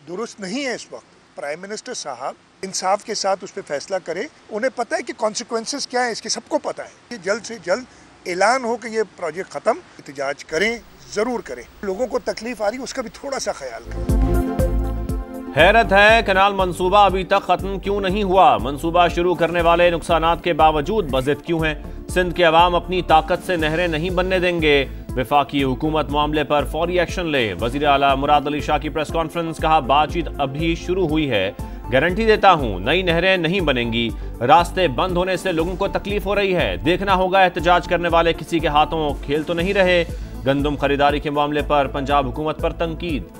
दुरुस्त नहीं है इस वक्त। प्राइम मिनिस्टर साहब इंसाफ के साथ उस पर फैसला करें। उन्हें पता है कि कॉन्सिक्वेंसेस क्या है, इसके सबको पता है। ये जल्द से जल्द ऐलान हो कि ये प्रोजेक्ट ख़त्म, एहतजाज करें, ज़रूर करें। लोगों को तकलीफ आ रही है उसका भी थोड़ा सा ख्याल करें। हैरत है, कनाल मंसूबा अभी तक खत्म क्यों नहीं हुआ? मंसूबा शुरू करने वाले नुकसानात के बावजूद बज़िद क्यों हैं? सिंध के अवाम अपनी ताकत से नहरें नहीं बनने देंगे। वफाकी हुकूमत मामले पर फौरी एक्शन ले। वज़ीर आला मुराद अली शाह की प्रेस कॉन्फ्रेंस, कहा बातचीत अभी शुरू हुई है, गारंटी देता हूं नई नहरें नहीं बनेंगी। रास्ते बंद होने से लोगों को तकलीफ हो रही है, देखना होगा एहतजाज करने वाले किसी के हाथों खेल तो नहीं रहे। गंदम खरीदारी के मामले पर पंजाब हुकूमत पर तनकीद।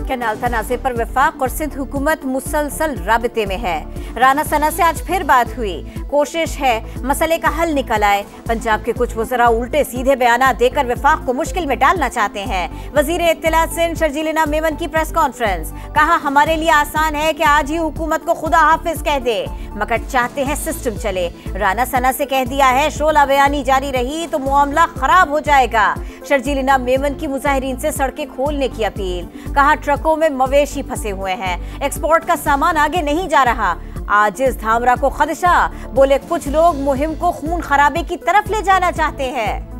कैनाल तनाज़े पर वफाक और सिंध हुकूमत मुसलसल राबिते में है। राना सना से आज फिर बात हुई, कोशिश है मसले का हल निकल आए। पंजाब के कुछ वज़रा उल्टे सीधे बयान देकर वफाक को मुश्किल में डालना चाहते हैं। वज़ीर इत्तलात सिंध शर्जील मेमन की प्रेस कॉन्फ्रेंस, कहा हमारे लिए आसान है कि आज ही हुकूमत को खुदा हाफिज कह दे, मगर चाहते हैं सिस्टम चले। राना सना से कह दिया है शोला बयानी जारी रही तो मामला खराब हो जाएगा। शर्जील मेमन की मुजाहिरीन से सड़कें खोलने की अपील, कहा ट्रकों में मवेशी फंसे हुए हैं, एक्सपोर्ट का सामान आगे नहीं जा रहा। आजिज धामरा को खदशा, बोले कुछ लोग मुहिम को खून खराबे की तरफ ले जाना चाहते हैं।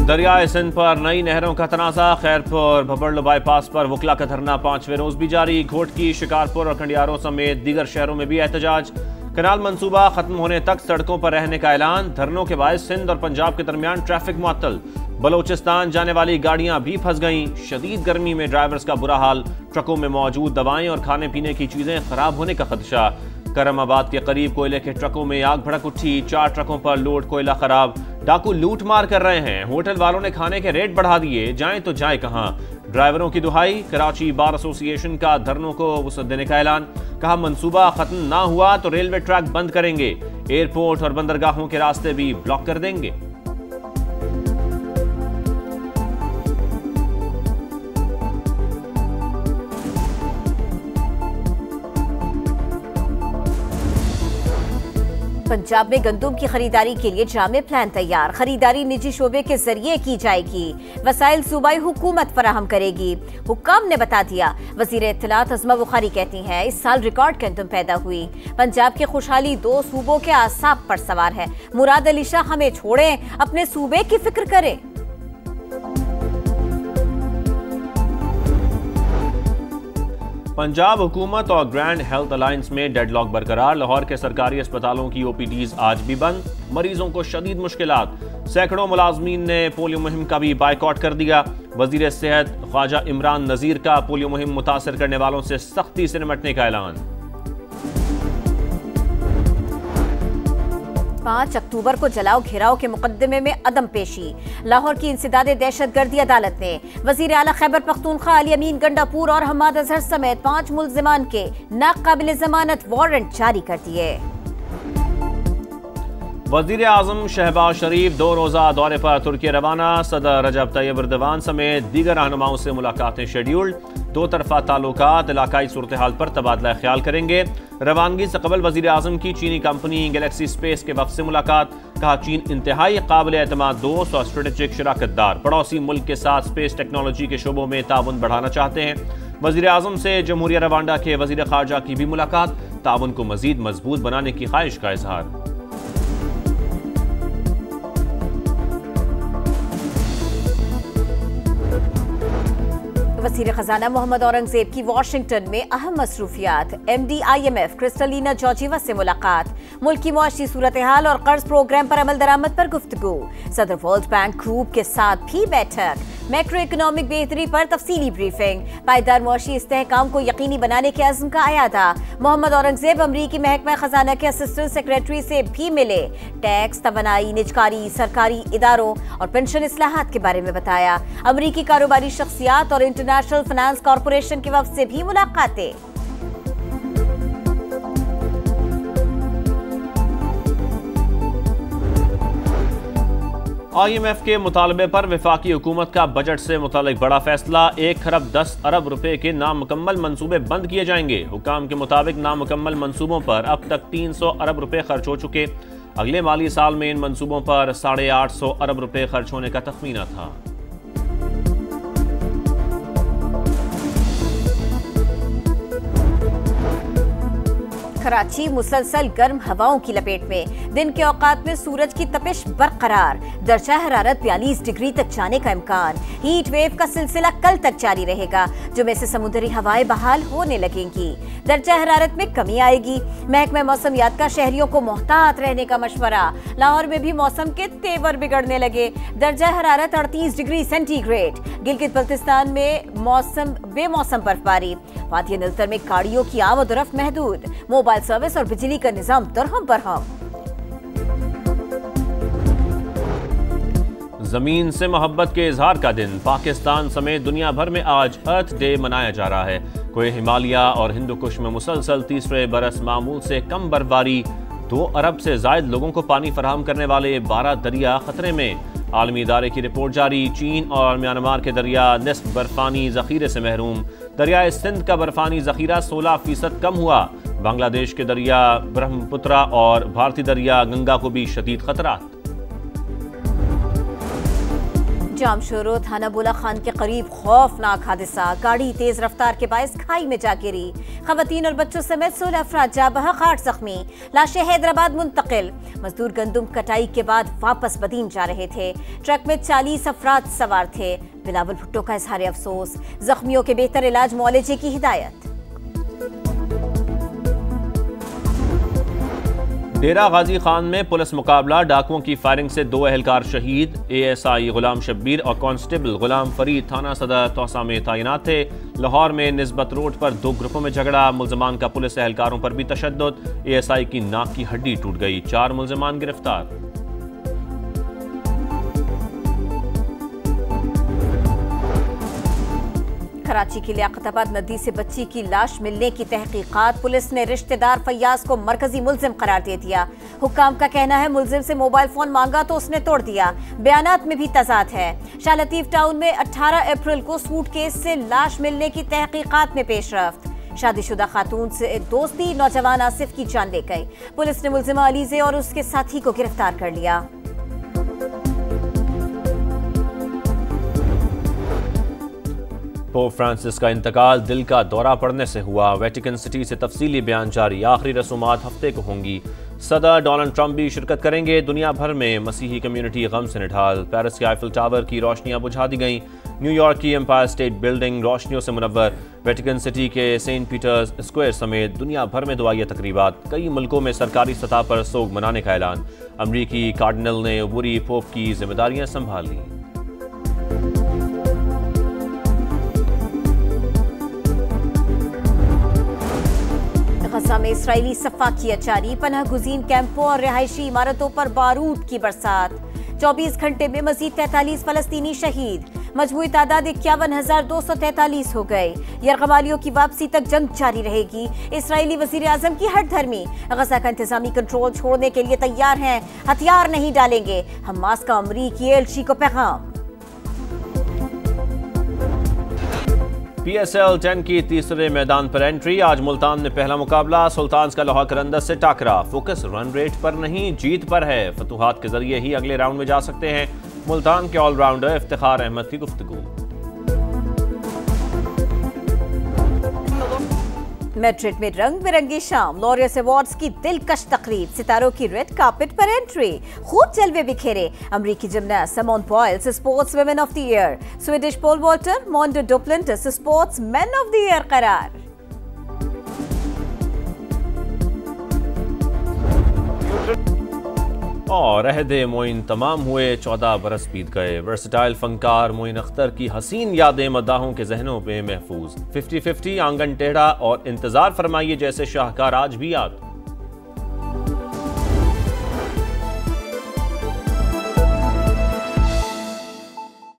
दरियाए सिंध पर नई नहरों का तनाज़ा। खैरपुर भबरल बाईपास पर वकला का धरना 5वें रोज भी जारी। घोटकी, शिकारपुर और खंडियारों समेत दीगर शहरों में भी एहतजाज। कनाल मंसूबा खत्म होने तक सड़कों पर रहने का ऐलान। धरनों के बायस सिंध और पंजाब के दरमियान ट्रैफिक मुअत्तल। बलोचिस्तान जाने वाली गाड़ियां भी फंस गईं। शदीद गर्मी में ड्राइवर्स का बुरा हाल। ट्रकों में मौजूद दवाएं और खाने पीने की चीजें खराब होने का खदशा। करमाबाद के करीब कोयले के ट्रकों में आग भड़क उठी। 4 ट्रकों पर लोड कोयला खराब। डाकू लूट मार कर रहे हैं। होटल वालों ने खाने के रेट बढ़ा दिए, जाएं तो जाए कहां। ड्राइवरों की दुहाई। कराची बार एसोसिएशन का धरनों को वसअत देने का ऐलान। कहा मंसूबा खत्म ना हुआ तो रेलवे ट्रैक बंद करेंगे, एयरपोर्ट और बंदरगाहों के रास्ते भी ब्लॉक कर देंगे। पंजाब में गंदम की खरीदारी के लिए जामे प्लान तैयार। खरीदारी निजी शोबे के जरिए की जाएगी, वसाइल सूबाई हुकूमत फराहम करेगी, हुक्काम ने बता दिया। वजीर इत्तलात अज़मा बुखारी कहती हैं इस साल रिकॉर्ड गंदम पैदा हुई। पंजाब की खुशहाली 2 सूबों के आसाब पर सवार है। मुराद अली शाह हमें छोड़ें, अपने सूबे की फिक्र करें। पंजाब हुकूमत और ग्रैंड हेल्थ अलायंस में डेडलॉक बरकरार। लाहौर के सरकारी अस्पतालों की ओपीडीज आज भी बंद। मरीजों को शदीद मुश्किलात। सैकड़ों मुलाजमीन ने पोलियो मुहिम का भी बायकॉट कर दिया। वजीर सेहत ख्वाजा इमरान नजीर का पोलियो मुहिम मुतासर करने वालों से सख्ती से निपटने का ऐलान। 5 अक्टूबर को जलाओ घेराव के मुकदमे में अदम पेशी। लाहौर की इंसदादे दहशतगर्दी अदालत ने वजीर आला खैबर पख्तूनख्वा अली अमीन गंडापुर और हम्माद अजहर समेत 5 मुल्जिमान के नाकाबिल जमानत वारंट जारी कर दिए। वजीर आजम शहबाज शरीफ 2 रोजा दौरे पर तुर्की रवाना। सदर रजब तैयब एर्दोगान समेत दीगर रहनुमाओं से मुलाकातें शेड्यूल्ड। 2 तरफा ताल्लुकात, इलाकाई सूरत हाल पर तबादला ख्याल करेंगे। रवानगी से कबल वजीर आजम की चीनी कंपनी गैलेक्सी स्पेस के वफ्द से मुलाकात। कहा चीन इंतहाई काबिल एतमाद दोस्त और स्ट्रेटेजिक शराकतदार, पड़ोसी मुल्क के साथ स्पेस टेक्नोलॉजी के शोबों में ताउन बढ़ाना चाहते हैं। वजीर आजम से जमहूरिया रवांडा के वजीर खारजा की भी मुलाकात। ताउन को मजीद मजबूत बनाने की ख्वाहिश का इजहार। वज़ीर खजाना मोहम्मद औरंगजेब की वाशिंगटन में अहम मसरूफियात। MD IMF क्रिस्टलिना जॉर्जिवा से मुलाकात। मुल्क की मुआशी सूरत हाल और कर्ज प्रोग्राम पर अमल दरामद पर गुफ्तगू। सदर वर्ल्ड बैंक ग्रुप के साथ भी बैठक। मैक्रो इकोनॉमिक बेहतरी पर तफसीली ब्रीफिंग। पायदार मुआशी इस्तेहकाम को यकीनी बनाने के अज़्म का अयादा। मोहम्मद औरंगजेब अमरीकी महकमा खजाना के असिस्टेंट सेक्रेटरी से भी मिले। टैक्स, तवानाई, निजकारी, सरकारी इदारों और पेंशन इस्लाहात के बारे में बताया। अमरीकी कारोबारी शख्सियात और इंटरनेशनल फाइनेंस कॉरपोरेशन के वफ्द से भी मुलाकातें। IMF के मुतालबे पर वफाकी हुकूमत का बजट से मुतालिक बड़ा फैसला। 1 खरब 10 अरब रुपए के नामुकम्मल मंसूबे बंद किए जाएंगे। हुकाम के मुताबिक नामुकम्मल मंसूबों पर अब तक 300 अरब रुपए खर्च हो चुके। अगले माली साल में इन मंसूबों पर 850 अरब रुपए खर्च होने का तखमीना था। कराची मुसलसल गर्म हवाओं की लपेट में। दिन के औकात में सूरज की तपिश बरकरार। दर्जा हरारत 42 डिग्री तक जाने का इम्कान। हीट वेव का सिलसिला कल तक जारी रहेगा। जुमे से समुद्री हवाएं बहाल होने लगेंगी। दर्जा हरारत में कमी आएगी। महकमा मौसमियात का शहरियों को मोहतात रहने का मशवरा। लाहौर में भी मौसम के तेवर बिगड़ने लगे। दर्जा हरारत 38 डिग्री सेंटीग्रेड। गिलगित बल्तिस्तान में बेमौसम बर्फबारी। वादिया निलतर में गाड़ियों की आमद-ओ-रफ्त महदूद। मोबाइल सर्विस और बिजली का निजाम दरहम बरहम। जमीन से मोहब्बत के इजहार का दिन। पाकिस्तान समेत दुनिया भर में आज अर्थ डे मनाया जा रहा है। कोई हिमालय और हिंदू कुश में मुसलसल तीसरे बरस मामूल से कम बर्फबारी। 2 अरब से जायद लोगों को पानी फराहम करने वाले 12 दरिया खतरे में। आलमी इदारे की रिपोर्ट जारी। चीन और म्यांमार के दरिया निस्फ बर्फानी जखीरे से महरूम। दरियाए सिंध का बर्फानी जखीरा 16% कम हुआ। बांग्लादेश के दरिया ब्रह्मपुत्रा और भारतीय दरिया गंगा को भी शदीद खतरा। जामशोरो थाना बोला खान के करीब खौफनाक हादसा। गाड़ी तेज रफ्तार के बायस खाई में जा गिरी। खवातीन और बच्चों समेत 16 अफराद जा बहक 8 जख्मी। लाशें हैदराबाद मुंतकिल। मजदूर गंदुम कटाई के बाद वापस बदीन जा रहे थे। ट्रक में 40 अफराद सवार थे। बिलावल भुट्टो का इजहार अफसोस। जख्मियों के बेहतर इलाज मुआलजे की हिदायत। डेरा गाजी खान में पुलिस मुकाबला। डाकुओं की फायरिंग से 2 एहलकार शहीद। ASI गुलाम शब्बीर और कांस्टेबल गुलाम फरीद थाना सदर तौसा में तैनात थे। लाहौर में निस्बत रोड पर 2 ग्रुपों में झगड़ा। मुल्जमान का पुलिस एहलकारों पर भी तशद्दुद। ASI की नाक की हड्डी टूट गई। 4 मुल्जमान गिरफ्तार। कराची की लियाकताबाद नदी से बच्ची की लाश मिलने की तहकीकात। पुलिस ने रिश्तेदार फैयाज को मरकजी मुल्जिम करार दे दिया। हुक्काम का कहना है मुल्जिम से मोबाइल फोन मांगा तो उसने तोड़ दिया। बयानात में भी तजाद है। शाह लतीफ टाउन में 18 अप्रैल को सूटकेस से लाश मिलने की तहकीकात में पेशरफ्त। शादीशुदा खातून से दोस्ती। नौजवान आसिफ की जान ले गई। पुलिस ने मुल्जिमा अलीजे और उसके साथी को गिरफ्तार कर लिया। पोप फ्रांसिस का इंतकाल दिल का दौरा पड़ने से हुआ। वेटिकन सिटी से तफसीली बयान जारी। आखिरी रसूमात हफ्ते को होंगी। सदर डोनाल्ड ट्रंप भी शिरकत करेंगे। दुनिया भर में मसीही कम्युनिटी गम से निढाल। पेरिस के आईफिल टावर की रोशनियां बुझा दी गईं। न्यूयॉर्क की एम्पायर स्टेट बिल्डिंग रोशनियों से मुनव्वर। वेटिकन सिटी के सेंट पीटर्स स्क्वायर समेत दुनिया भर में दुआया तकरीबात। कई मुल्कों में सरकारी सतह पर सोग मनाने का ऐलान। अमरीकी कार्डिनल ने अबूरी पोप की जिम्मेदारियां संभाल ली। गजा में इसराइली सफाकियत जारी। पनाह गुज़ीन कैंपों और रिहायशी इमारतों पर बारूद की बरसात। 24 घंटे में मजीद 43 फलस्तीनी शहीद। मजमूई तादाद 51,243 हो गए। यरगमालियों की वापसी तक जंग जारी रहेगी। इसराइली वजीर आजम की हटधर्मी। गजा का इंतजामी कंट्रोल छोड़ने के लिए तैयार हैं। हथियार नहीं डालेंगे। हमास का अमरीकी एलची को पैगाम। PSL 10 की तीसरे मैदान पर एंट्री। आज मुल्तान में पहला मुकाबला। सुल्तान्स का लोहा करंदज से टाकरा। फोकस रन रेट पर नहीं जीत पर है। फतुहात के जरिए ही अगले राउंड में जा सकते हैं। मुल्तान के ऑलराउंडर इफ्तिखार अहमद की गुफ्तगू। मैड्रिड में रंग बिरंगी शाम। लॉरियस अवार्ड्स की दिलकश तकरीब। सितारों की रेड कार्पेट पर एंट्री। खूब जलवे बिखेरे। अमरीकी gymnast Simone Biles sports women of the year. स्वीडिश pole vaulter Mondo Duplantis sports man of the year करार। और अहदे मोइन तमाम हुए। 14 बरस बीत गए। वर्सटाइल फनकार मोइन अख्तर की हसीन यादें मद्दाहों के जहनों में महफूज। 50-50 आंगन टेढ़ा और इंतजार फरमाइए जैसे शाहकार आज भी याद।